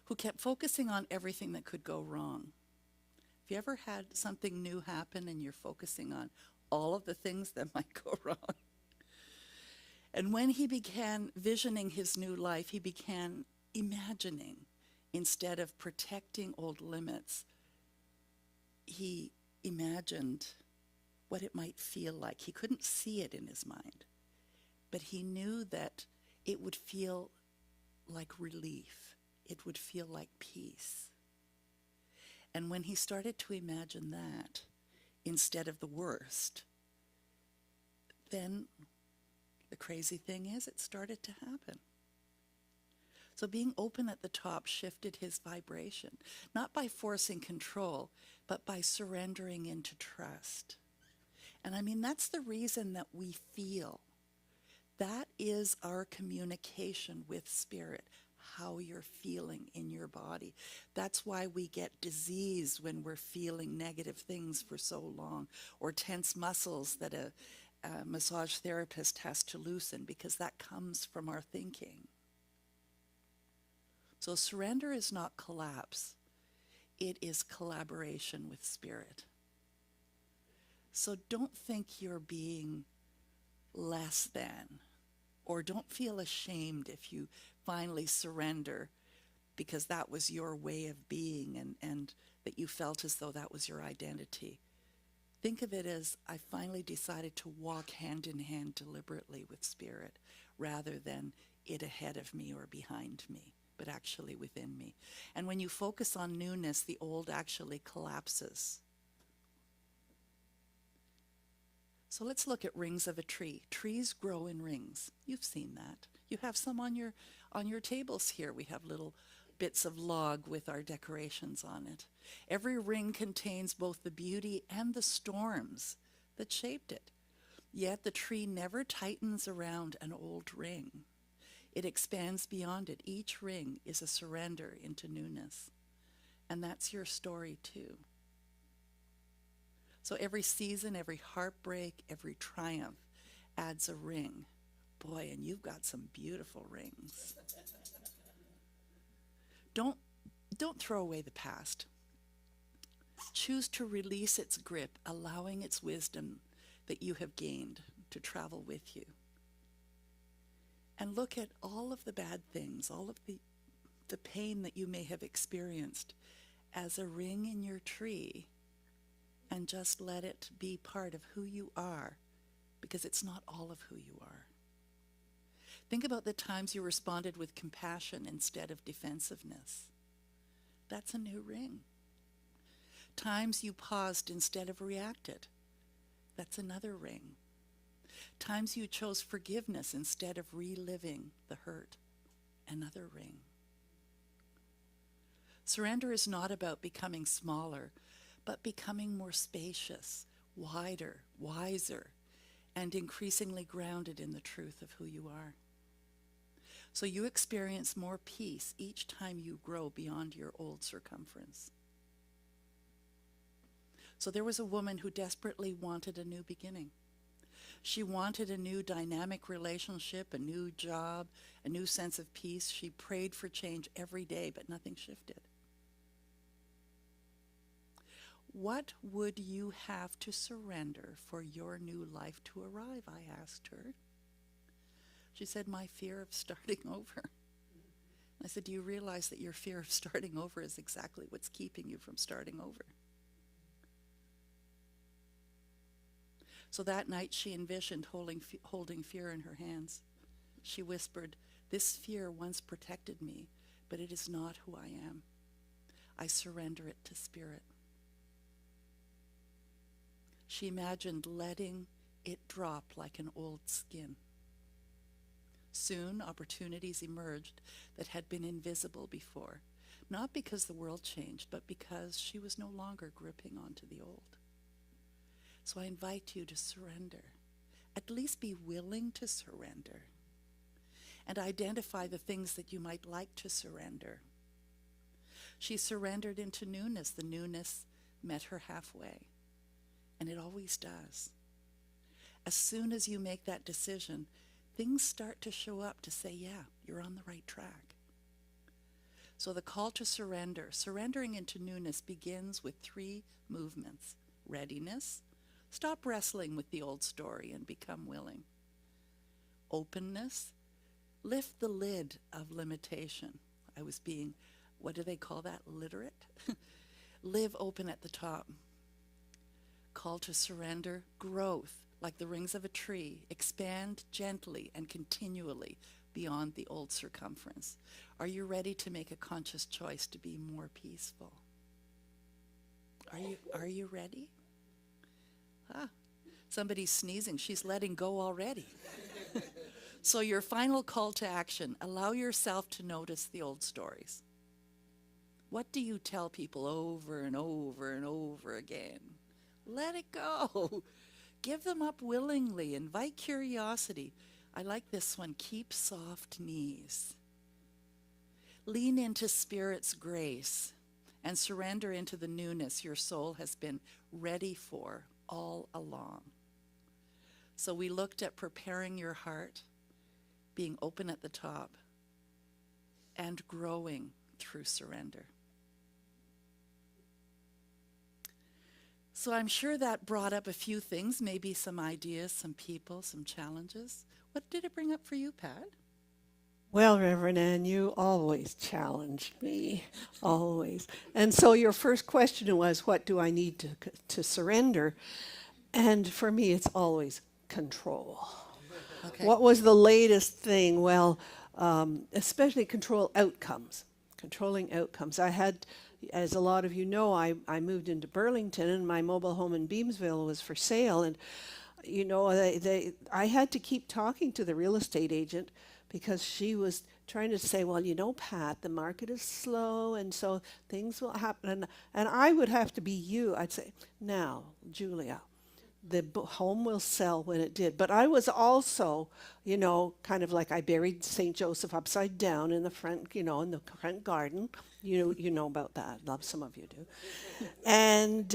[SPEAKER 2] who kept focusing on everything that could go wrong. Have you ever had something new happen and you're focusing on all of the things that might go wrong? And when he began visioning his new life, he began imagining, instead of protecting old limits, he imagined what it might feel like. He couldn't see it in his mind, but he knew that it would feel like relief. It would feel like peace. And when he started to imagine that instead of the worst, then the crazy thing is it started to happen. So being open at the top shifted his vibration, not by forcing control, but by surrendering into trust. And I mean, that's the reason that we feel. That is our communication with spirit, how you're feeling in your body. That's why we get disease when we're feeling negative things for so long, or tense muscles that a massage therapist has to loosen, because that comes from our thinking. So surrender is not collapse. It is collaboration with spirit. So don't think you're being less than, or don't feel ashamed if you finally surrender because that was your way of being and that you felt as though that was your identity. Think of it as, I finally decided to walk hand in hand deliberately with spirit rather than it ahead of me or behind me, but actually within me. And when you focus on newness, the old actually collapses. So let's look at rings of a tree. Trees grow in rings. You've seen that. You have some on your tables here. We have little bits of log with our decorations on it. Every ring contains both the beauty and the storms that shaped it. Yet the tree never tightens around an old ring. It expands beyond it. Each ring is a surrender into newness. And that's your story too. So every season, every heartbreak, every triumph adds a ring. Boy, and you've got some beautiful rings. Don't throw away the past. Choose to release its grip, allowing its wisdom that you have gained to travel with you. And look at all of the bad things, all of the pain that you may have experienced as a ring in your tree and just let it be part of who you are, because it's not all of who you are. Think about the times you responded with compassion instead of defensiveness. That's a new ring. Times you paused instead of reacted. That's another ring. Times you chose forgiveness instead of reliving the hurt. Another ring. Surrender is not about becoming smaller, but becoming more spacious, wider, wiser, and increasingly grounded in the truth of who you are. So you experience more peace each time you grow beyond your old circumference. So there was a woman who desperately wanted a new beginning. She wanted a new dynamic relationship, a new job, a new sense of peace. She prayed for change every day, but nothing shifted. What would you have to surrender for your new life to arrive? I asked her. She said, my fear of starting over. I said, do you realize that your fear of starting over is exactly what's keeping you from starting over? So that night she envisioned holding fear in her hands. She whispered, this fear once protected me, but it is not who I am. I surrender it to Spirit. She imagined letting it drop like an old skin. Soon, opportunities emerged that had been invisible before, not because the world changed, but because she was no longer gripping onto the old. So I invite you to surrender. At least be willing to surrender. And identify the things that you might like to surrender. She surrendered into newness. The newness met her halfway. And it always does. As soon as you make that decision, things start to show up to say, yeah, you're on the right track. So the call to surrender, surrendering into newness, begins with 3 movements. Readiness. Stop wrestling with the old story and become willing. Openness. Lift the lid of limitation. I was being, what do they call that, literate? Live open at the top. Call to surrender. Growth, like the rings of a tree. Expand gently and continually beyond the old circumference. Are you ready to make a conscious choice to be more peaceful? Are you ready? Somebody's sneezing. She's letting go already. So your final call to action, allow yourself to notice the old stories. What do you tell people over and over and over again? Let it go. Give them up willingly. Invite curiosity. I like this one. Keep soft knees. Lean into Spirit's grace and surrender into the newness your soul has been ready for all along. So we looked at preparing your heart, being open at the top, and growing through surrender. So I'm sure that brought up a few things, maybe some ideas, some people, some challenges. What did it bring up for you, Pat?
[SPEAKER 4] Well, Reverend Ann, you always challenge me, always. And so your first question was, what do I need to surrender? And for me, it's always control.
[SPEAKER 2] Okay.
[SPEAKER 4] What was the latest thing? Well, especially controlling outcomes. I had, as a lot of you know, I moved into Burlington, and my mobile home in Beamsville was for sale. And, you know, I had to keep talking to the real estate agent because she was trying to say, well, you know, Pat, the market is slow, and so things will happen. And I would have to be you. I'd say, now, Julia, the home will sell when it did. But I was also, you know, kind of like I buried St. Joseph upside down in the front, you know, in the front garden. You know about that. Some of you do. And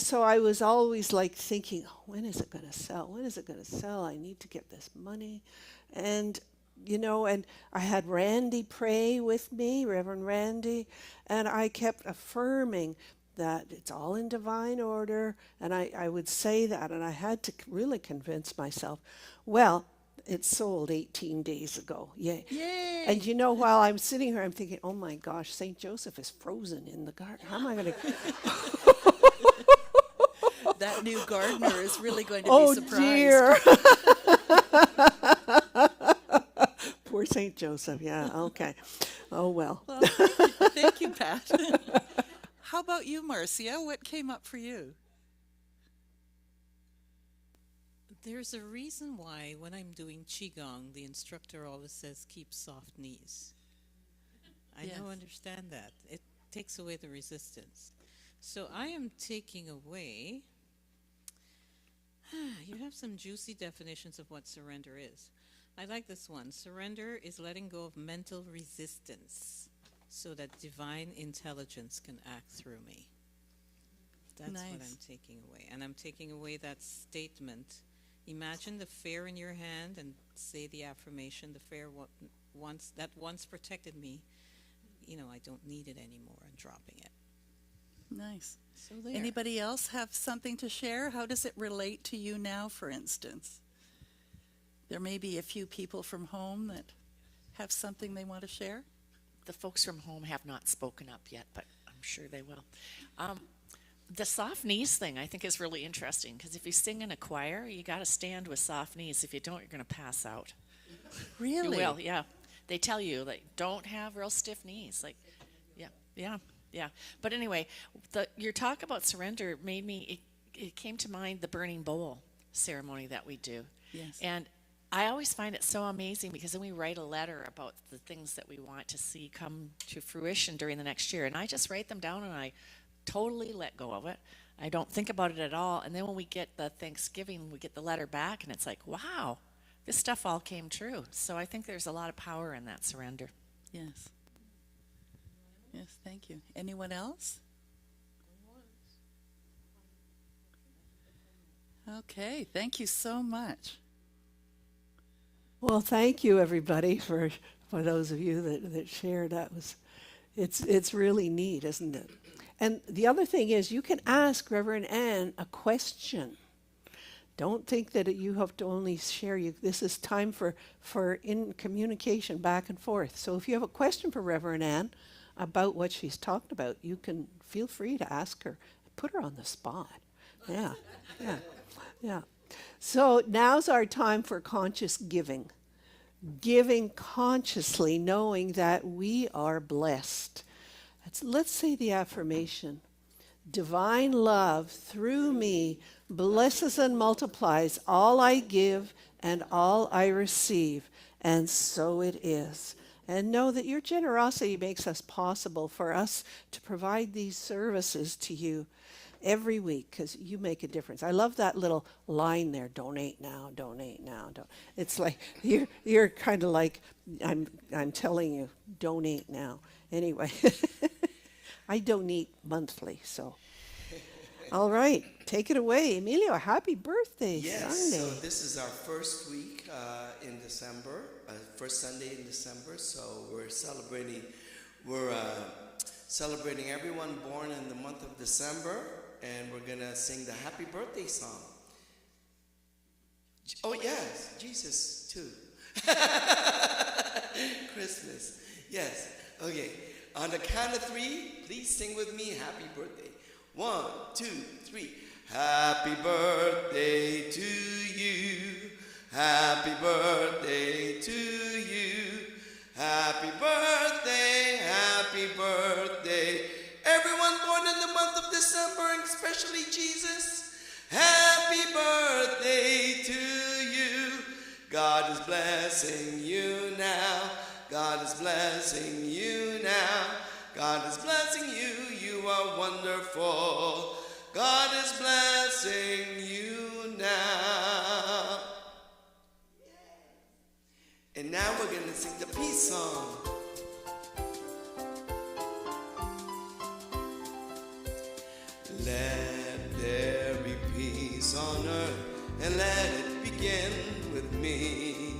[SPEAKER 4] so I was always like thinking, oh, when is it going to sell? When is it going to sell? I need to get this money. And, you know, and I had Randy pray with me, Reverend Randy, and I kept affirming that it's all in divine order, and I would say that, and I had to really convince myself. Well, it sold 18 days ago. Yeah.
[SPEAKER 2] Yay!
[SPEAKER 4] And you know, while I'm sitting here, I'm thinking, oh my gosh, St. Joseph is frozen in the garden. How am I going to?
[SPEAKER 2] That new gardener is really going to
[SPEAKER 4] Oh
[SPEAKER 2] be surprised.
[SPEAKER 4] dear. Poor St. Joseph. Yeah. Okay. Oh well.
[SPEAKER 2] Well, thank you, Pat. How about you, Marcia? What came up for you?
[SPEAKER 6] There's a reason why when I'm doing Qigong, the instructor always says keep soft knees. I
[SPEAKER 2] Yes.
[SPEAKER 6] now understand that. It takes away the resistance. So I am taking away, you have some juicy definitions of what surrender is. I like this one. Surrender is letting go of mental resistance so that divine intelligence can act through me. That's what I'm
[SPEAKER 2] Nice.
[SPEAKER 6] taking away. And I'm taking away that statement. Imagine the fair in your hand and say the affirmation, the fair once protected me, I don't need it anymore. I'm dropping it.
[SPEAKER 2] Nice.
[SPEAKER 6] So there.
[SPEAKER 2] Anybody else have something to share? How does it relate to you now, for instance? There may be a few people from home that have something they want to share.
[SPEAKER 7] The folks from home have not spoken up yet, but I'm sure they will. The soft knees thing I think is really interesting because if you sing in a choir, you got to stand with soft knees. If you don't, you're going to pass out.
[SPEAKER 2] Really?
[SPEAKER 7] You will, yeah. They tell you, like, don't have real stiff knees. Like, yeah. But anyway, your talk about surrender made me, it came to mind the burning bowl ceremony that we do.
[SPEAKER 2] Yes.
[SPEAKER 7] And I always find it so amazing because then we write a letter about the things that we want to see come to fruition during the next year. And I just write them down and I totally let go of it. I don't think about it at all. And then when we get the Thanksgiving, we get the letter back and it's like, wow, this stuff all came true. So I think there's a lot of power in that surrender.
[SPEAKER 2] Yes. Yes, thank you. Anyone else? Okay, thank you so much.
[SPEAKER 4] Well, thank you everybody for those of you that shared. It's really neat, isn't it? And the other thing is you can ask Reverend Ann a question. Don't think that you have to only share. This is time for in communication back and forth. So if you have a question for Reverend Ann about what she's talked about, you can feel free to ask her. Put her on the spot. Yeah. So now's our time for conscious giving. Giving consciously, knowing that we are blessed. Let's say the affirmation. Divine love through me blesses and multiplies all I give and all I receive. And so it is. And know that your generosity makes us possible for us to provide these services to you every week because you make a difference. I love that little line there, donate now, donate now. It's like you're kind of like I'm telling you, donate now. Anyway, I donate monthly, so. All right, take it away. Emilio, happy birthday
[SPEAKER 3] Yes,
[SPEAKER 4] Sunday.
[SPEAKER 3] so this is our first week in December, first Sunday in December, so we're celebrating everyone born in the month of December, and we're going to sing the happy birthday song. Oh, yes, Jesus, too. Christmas, yes. Okay, on the count of three, please sing with me, happy birthday. 1, 2, 3. Happy birthday to you. Happy birthday to you. Happy birthday, happy birthday. Everyone born in the month of December, and especially Jesus. Happy birthday to you. God is blessing you now. God is blessing you now. God is blessing you. You are wonderful. God is blessing you now. And now we're going to sing the peace song. Let there be peace on earth, and let it begin with me.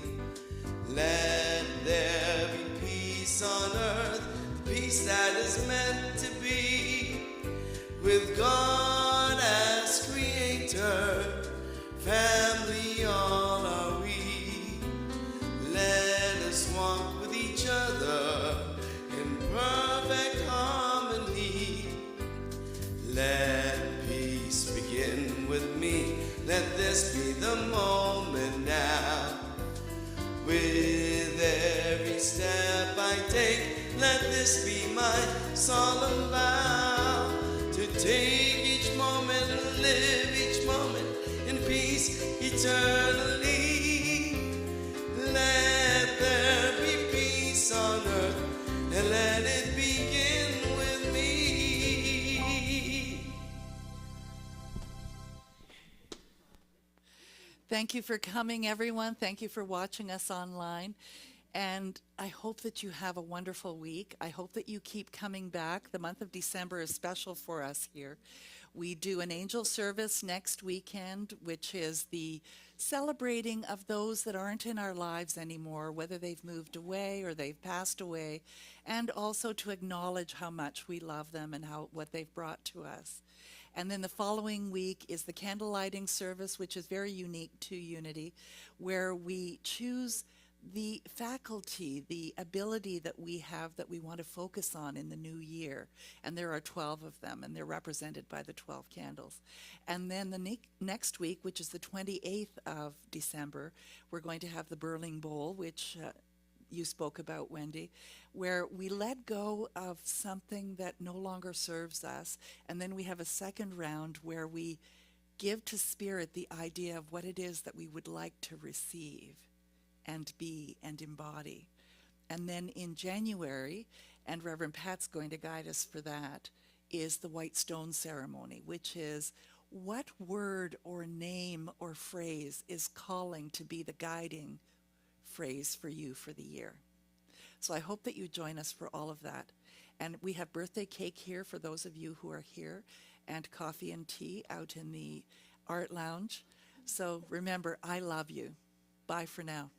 [SPEAKER 3] Let there be peace on earth, peace that is meant to be, with God as creator, family all are we. Let peace begin with me. Let this be the moment now. With every step I take, let this be my solemn vow. To take each moment and live each moment in peace eternally. Let there be peace on earth, and let it begin with me.
[SPEAKER 2] Thank you for coming, everyone. Thank you for watching us online. And I hope that you have a wonderful week. I hope that you keep coming back. The month of December is special for us here. We do an angel service next weekend, which is the celebrating of those that aren't in our lives anymore, whether they've moved away or they've passed away, and also to acknowledge how much we love them and what they've brought to us. And then the following week is the candle lighting service, which is very unique to Unity, where we choose the faculty, the ability that we have that we want to focus on in the new year. And there are 12 of them, and they're represented by the 12 candles. And then the next week, which is the 28th of December, we're going to have the Burling Bowl, which you spoke about, Wendy, where we let go of something that no longer serves us. And then we have a second round where we give to Spirit the idea of what it is that we would like to receive and be and embody. And then in January, and Reverend Pat's going to guide us for that, is the White Stone Ceremony, which is what word or name or phrase is calling to be the guiding phrase for you for the year. So I hope that you join us for all of that. And we have birthday cake here for those of you who are here, and coffee and tea out in the art lounge. So remember, I love you. Bye for now.